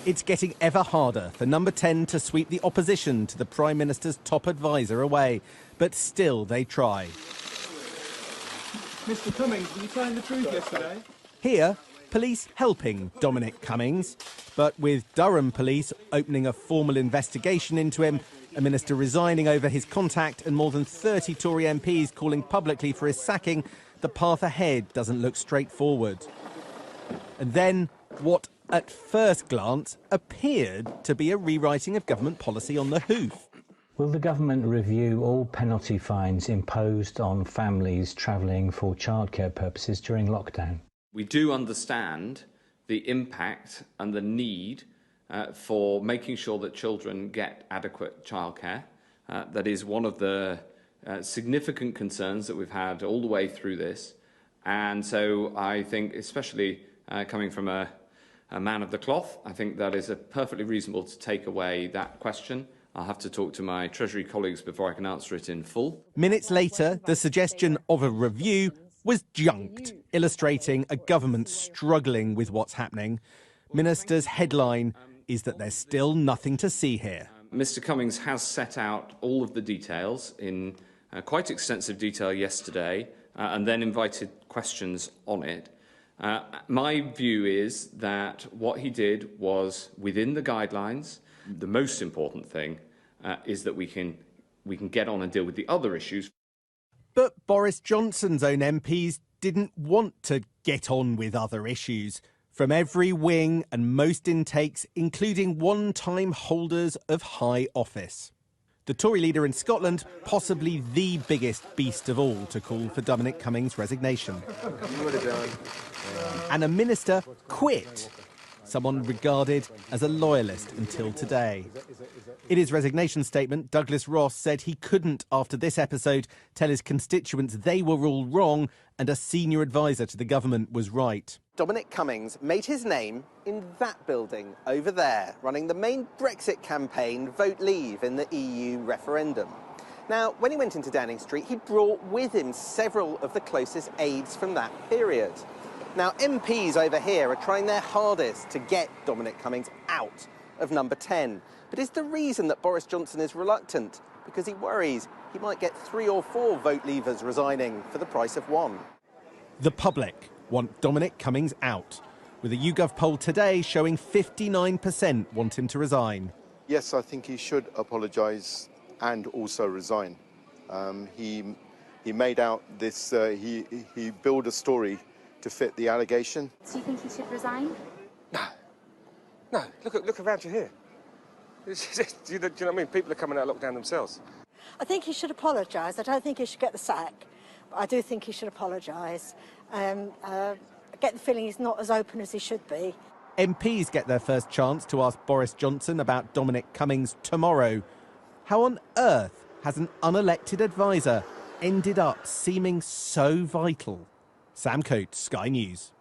It's getting ever harder for number 10 to sweep the opposition to the Prime Minister's top advisor away. But still they try. Mr Cummings, were you telling the truth yesterday? Here, police helping Dominic Cummings. But with Durham police opening a formal investigation into him, a minister resigning over his contact and more than 30 Tory MPs calling publicly for his sacking, the path ahead doesn't look straightforward. And then what at first glance appeared to be a rewriting of government policy on the hoof. Will the government review all penalty fines imposed on families travelling for childcare purposes during lockdown? We do understand the impact and the need for making sure that children get adequate childcare. That is one of the significant concerns that we've had all the way through this. And so I think, especially coming from a man of the cloth, I think that is perfectly reasonable to take away that question. I'll have to talk to my Treasury colleagues before I can answer it in full. Minutes later, the suggestion of a review was junked, illustrating a government struggling with what's happening. Minister's headline is that there's still nothing to see here. Mr Cummings has set out all of the details in quite extensive detail yesterday and then invited questions on it. My view is that what he did was within the guidelines. The most important thing is that we can get on and deal with the other issues. But Boris Johnson's own MPs didn't want to get on with other issues. From every wing and most intakes, including one-time holders of high office. The Tory leader in Scotland, possibly the biggest beast of all to call for Dominic Cummings' resignation. And a minister quit, someone regarded as a loyalist until today. In his resignation statement, Douglas Ross said he couldn't, after this episode, tell his constituents they were all wrong and a senior advisor to the government was right. Dominic Cummings made his name in that building over there, running the main Brexit campaign, Vote Leave, in the EU referendum. Now, when he went into Downing Street, he brought with him several of the closest aides from that period. Now, MPs over here are trying their hardest to get Dominic Cummings out of number 10. But is the reason that Boris Johnson is reluctant because he worries he might get 3 or 4 vote leavers resigning for the price of one? The public want Dominic Cummings out, with a YouGov poll today showing 59% want him to resign. Yes, I think he should apologise and also resign. He made out this, he built a story to fit the allegation. Do you think he should resign? No. Look around you here. Do you know what I mean? People are coming out of lockdown themselves. I think he should apologise. I don't think he should get the sack, but I do think he should apologise. I get the feeling he's not as open as he should be. MPs get their first chance to ask Boris Johnson about Dominic Cummings tomorrow. How on earth has an unelected advisor ended up seeming so vital? Sam Coates, Sky News.